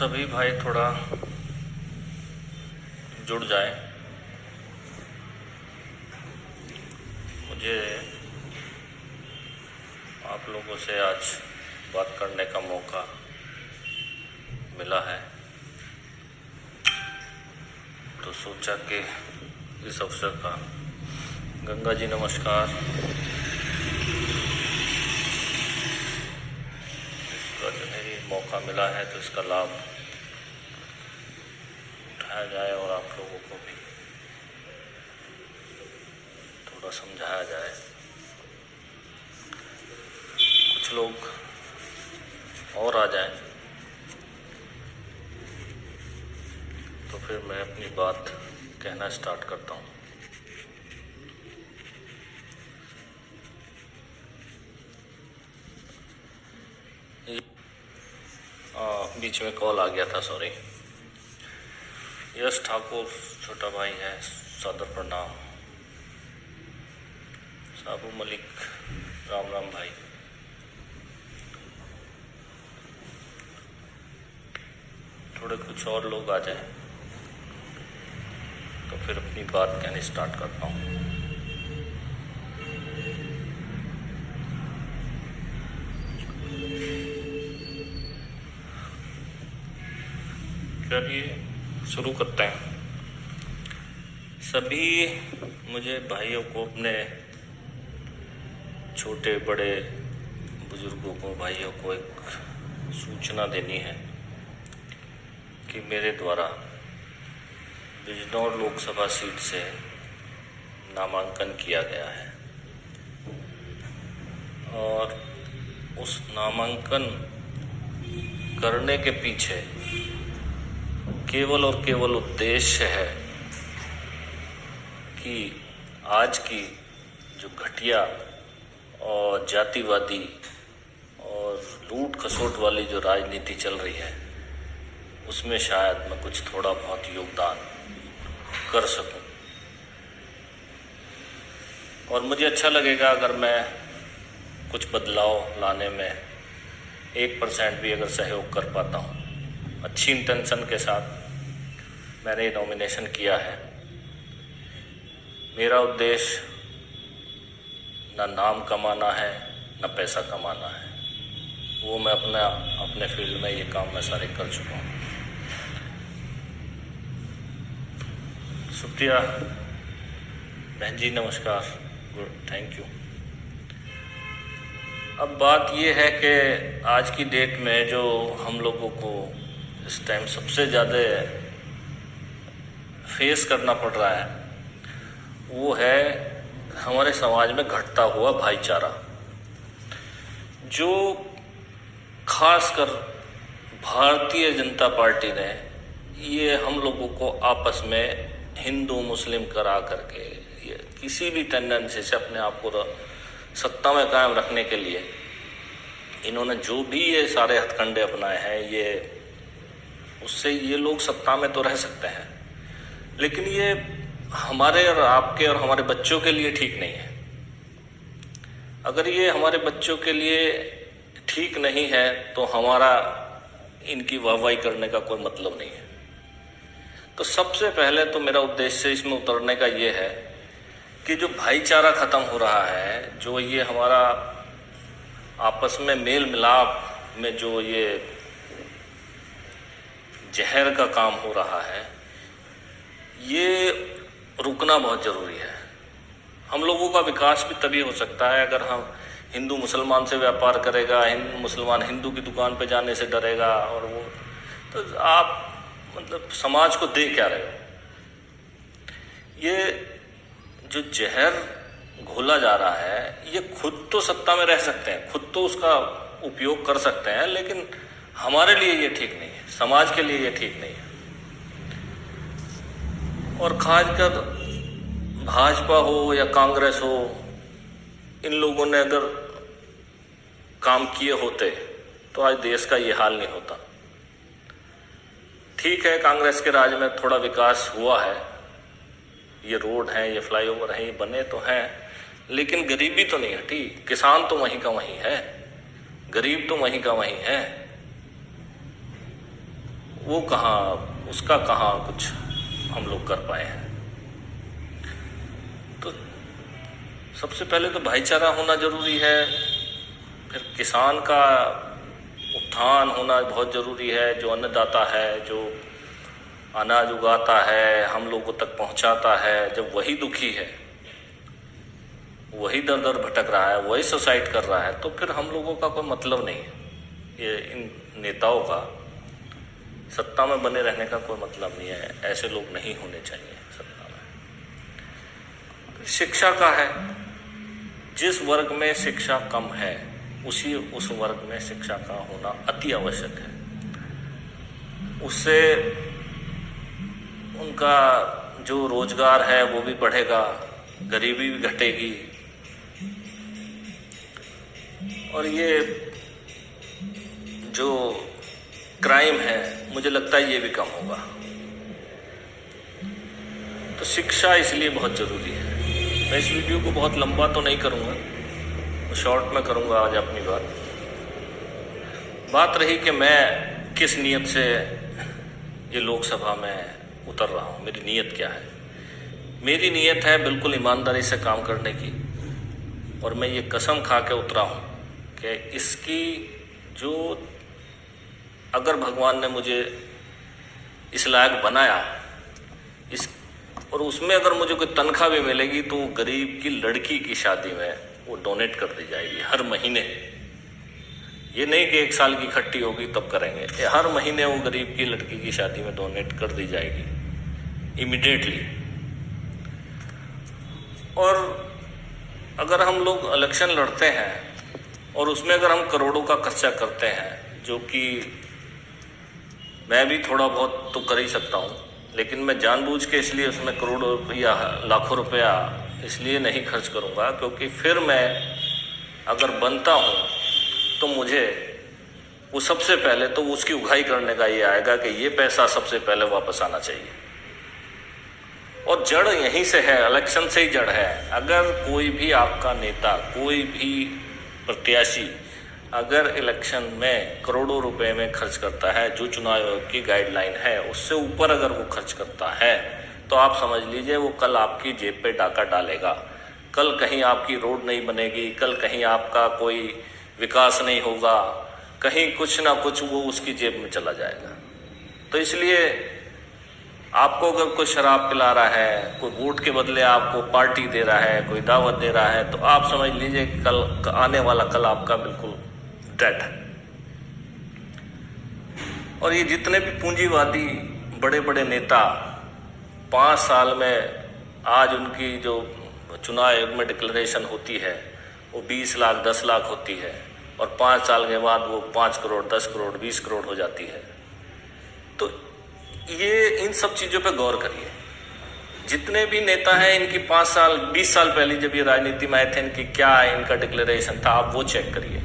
सभी भाई थोड़ा जुड़ जाएं। मुझे आप लोगों से आज बात करने का मौका मिला है, तो सोचा कि इस अवसर का गंगा जी नमस्कार, इसका जो है मौका मिला है तो इसका लाभ उठाया जाए और आप लोगों को भी थोड़ा समझाया जाए। कुछ लोग और आ जाएं तो फिर मैं अपनी बात कहना स्टार्ट करता हूँ। बीच में कॉल आ गया था, सॉरी। यश ठाकुर छोटा भाई है, सादर प्रणाम। साबू मलिक राम राम भाई। थोड़े कुछ और लोग आ जाएं तो फिर अपनी बात कहनी स्टार्ट करता हूँ। चलिए शुरू करते हैं। सभी मुझे भाइयों को, अपने छोटे बड़े बुजुर्गों को, भाइयों को एक सूचना देनी है कि मेरे द्वारा बिजनौर लोकसभा सीट से नामांकन किया गया है और उस नामांकन करने के पीछे केवल और केवल उद्देश्य है कि आज की जो घटिया और जातिवादी और लूट खसोट वाली जो राजनीति चल रही है, उसमें शायद मैं कुछ थोड़ा बहुत योगदान कर सकूं। और मुझे अच्छा लगेगा अगर मैं कुछ बदलाव लाने में 1% भी अगर सहयोग कर पाता हूं। अच्छी इंटेंशन के साथ मैंने ये नॉमिनेशन किया है। मेरा उद्देश्य ना नाम कमाना है ना पैसा कमाना है, वो मैं अपने फील्ड में ये काम मैं सारे कर चुका हूँ। सुप्रिया बहन जी नमस्कार, गुड, थैंक यू। अब बात ये है कि आज की डेट में जो हम लोगों को इस टाइम सबसे ज़्यादा फेस करना पड़ रहा है वो है हमारे समाज में घटता हुआ भाईचारा, जो खासकर भारतीय जनता पार्टी ने ये हम लोगों को आपस में हिंदू मुस्लिम करा करके ये किसी भी टेंडेंसी से अपने आप को सत्ता में कायम रखने के लिए इन्होंने जो भी ये सारे हथकंडे अपनाए हैं, ये उससे ये लोग सत्ता में तो रह सकते हैं, लेकिन ये हमारे और आपके और हमारे बच्चों के लिए ठीक नहीं है। अगर ये हमारे बच्चों के लिए ठीक नहीं है तो हमारा इनकी वाहवाही करने का कोई मतलब नहीं है। तो सबसे पहले तो मेरा उद्देश्य इसमें उतरने का ये है कि जो भाईचारा खत्म हो रहा है, जो ये हमारा आपस में मेल मिलाप में जो ये जहर का काम हो रहा है, ये रुकना बहुत ज़रूरी है। हम लोगों का विकास भी तभी हो सकता है अगर हम हिंदू मुसलमान से व्यापार करेगा, मुसलमान हिंदू की दुकान पे जाने से डरेगा, और वो तो आप मतलब समाज को दे क्या रहे हो। ये जो जहर घोला जा रहा है, ये खुद तो सत्ता में रह सकते हैं, खुद तो उसका उपयोग कर सकते हैं, लेकिन हमारे लिए ये ठीक नहीं है, समाज के लिए ये ठीक नहीं है। और खासकर भाजपा हो या कांग्रेस हो, इन लोगों ने अगर काम किए होते तो आज देश का ये हाल नहीं होता। ठीक है, कांग्रेस के राज में थोड़ा विकास हुआ है, ये रोड हैं, ये फ्लाईओवर हैं, ये बने तो हैं, लेकिन गरीबी तो नहीं हटी। किसान तो वहीं का वहीं है, गरीब तो वहीं का वहीं है। वो कहाँ, उसका कहाँ कुछ हम लोग कर पाए हैं। तो सबसे पहले तो भाईचारा होना जरूरी है, फिर किसान का उत्थान होना बहुत ज़रूरी है। जो अन्नदाता है, जो अनाज उगाता है, हम लोगों तक पहुंचाता है, जब वही दुखी है, वही दर दर भटक रहा है, वही सुसाइड कर रहा है, तो फिर हम लोगों का कोई मतलब नहीं है। ये इन नेताओं का सत्ता में बने रहने का कोई मतलब नहीं है। ऐसे लोग नहीं होने चाहिए सत्ता में। शिक्षा का है, जिस वर्ग में शिक्षा कम है उस वर्ग में शिक्षा का होना अति आवश्यक है। उससे उनका जो रोजगार है वो भी बढ़ेगा, गरीबी भी घटेगी, और ये जो क्राइम है मुझे लगता है ये भी कम होगा। तो शिक्षा इसलिए बहुत ज़रूरी है। मैं इस वीडियो को बहुत लंबा तो नहीं करूँगा, शॉर्ट में करूँगा आज अपनी बात रही कि मैं किस नियत से ये लोकसभा में उतर रहा हूँ। मेरी नियत क्या है? मेरी नियत है बिल्कुल ईमानदारी से काम करने की, और मैं ये कसम खा के उतरा हूँ कि इसकी जो, अगर भगवान ने मुझे इस लायक बनाया, इस और उसमें अगर मुझे कोई तनख्वाह भी मिलेगी तो गरीब की लड़की की शादी में वो डोनेट कर दी जाएगी हर महीने। ये नहीं कि 1 साल की इकट्ठी होगी तब करेंगे, ये हर महीने वो गरीब की लड़की की शादी में डोनेट कर दी जाएगी इमीडिएटली। और अगर हम लोग इलेक्शन लड़ते हैं और उसमें अगर हम करोड़ों का खर्चा करते हैं, जो कि मैं भी थोड़ा बहुत तो कर ही सकता हूँ, लेकिन मैं जानबूझ के इसलिए उसमें करोड़ों रुपया, लाखों रुपया इसलिए नहीं खर्च करूँगा क्योंकि फिर मैं अगर बनता हूँ तो मुझे वो सबसे पहले तो उसकी उगाही करने का ये आएगा कि ये पैसा सबसे पहले वापस आना चाहिए। और जड़ यहीं से है, इलेक्शन से ही जड़ है। अगर कोई भी आपका नेता, कोई भी प्रत्याशी अगर इलेक्शन में करोड़ों रुपए में खर्च करता है, जो चुनाव आयोग की गाइडलाइन है उससे ऊपर अगर वो खर्च करता है, तो आप समझ लीजिए वो कल आपकी जेब पे डाका डालेगा। कल कहीं आपकी रोड नहीं बनेगी, कल कहीं आपका कोई विकास नहीं होगा, कहीं कुछ ना कुछ वो उसकी जेब में चला जाएगा। तो इसलिए आपको अगर कोई शराब पिला रहा है, कोई वोट के बदले आपको पार्टी दे रहा है, कोई दावत दे रहा है, तो आप समझ लीजिए कल आने वाला कल आपका बिल्कुल डेड है। और ये जितने भी पूंजीवादी बड़े बड़े नेता 5 साल में, आज उनकी जो चुनाव आयोग में डिक्लेरेशन होती है वो 20 लाख 10 लाख होती है, और 5 साल के बाद वो 5 करोड़ 10 करोड़ 20 करोड़ हो जाती है। तो ये इन सब चीज़ों पे गौर करिए। जितने भी नेता हैं इनकी 5 साल 20 साल पहले जब ये राजनीति में आए थे, इनकी क्या इनका डिक्लेरेशन था, आप वो चेक करिए।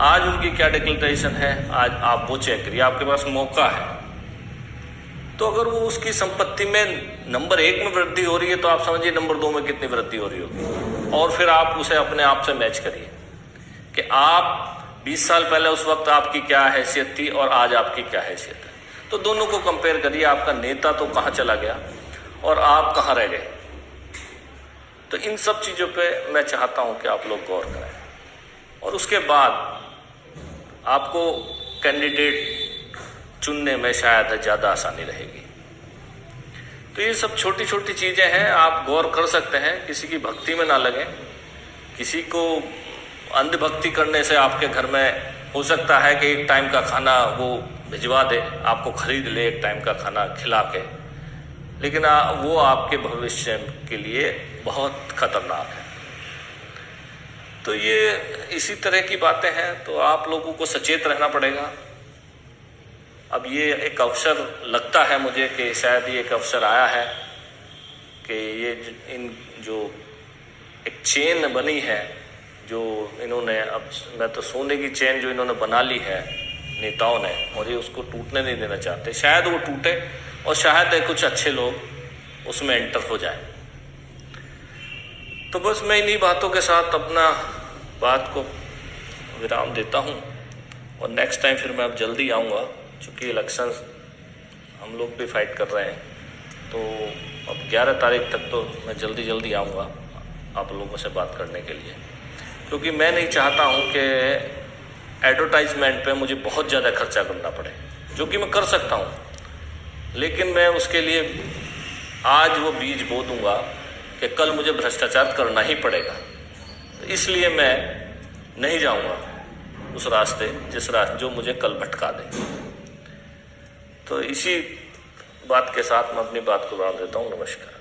आज उनकी क्या डिक्लेरेशन है, आज आप वो चेक करिए, आपके पास मौका है। तो अगर वो उसकी संपत्ति में नंबर 1 में वृद्धि हो रही है तो आप समझिए नंबर 2 में कितनी वृद्धि हो रही होगी, और फिर आप उसे अपने आप से मैच करिए कि आप 20 साल पहले उस वक्त आपकी क्या हैसियत थी और आज आपकी क्या हैसियत है। तो दोनों को कंपेयर करिए, आपका नेता तो कहाँ चला गया और आप कहाँ रह गए। तो इन सब चीज़ों पे मैं चाहता हूँ कि आप लोग गौर करें, और उसके बाद आपको कैंडिडेट चुनने में शायद ज़्यादा आसानी रहेगी। तो ये सब छोटी छोटी चीज़ें हैं, आप गौर कर सकते हैं, किसी की भक्ति में ना लगें। किसी को अंधभक्ति करने से आपके घर में हो सकता है कि 1 टाइम का खाना वो भिजवा दे, आपको खरीद ले 1 टाइम का खाना खिला के, लेकिन वो आपके भविष्य के लिए बहुत खतरनाक है। तो ये इसी तरह की बातें हैं, तो आप लोगों को सचेत रहना पड़ेगा। अब ये एक अवसर लगता है मुझे कि शायद ये एक अवसर आया है कि ये इन जो एक चेन बनी है, जो इन्होंने, अब मैं तो सोने की चेन जो इन्होंने बना ली है नेताओं ने, और ये उसको टूटने नहीं देना चाहते। शायद वो टूटे और शायद कुछ अच्छे लोग उसमें एंटर हो जाए। तो बस मैं इन्हीं बातों के साथ अपना बात को विराम देता हूँ, और नेक्स्ट टाइम फिर मैं अब जल्दी आऊँगा, चूँकि इलेक्शन हम लोग भी फाइट कर रहे हैं। तो अब 11 तारीख तक तो मैं जल्दी आऊँगा आप लोगों से बात करने के लिए, क्योंकि मैं नहीं चाहता हूँ कि एडवर्टाइजमेंट पे मुझे बहुत ज़्यादा खर्चा करना पड़े, जो कि मैं कर सकता हूँ, लेकिन मैं उसके लिए आज वो बीज बो दूंगा कि कल मुझे भ्रष्टाचार करना ही पड़ेगा। तो इसलिए मैं नहीं जाऊंगा उस रास्ते जो मुझे कल भटका दे। तो इसी बात के साथ मैं अपनी बात को विराम देता हूँ। नमस्कार।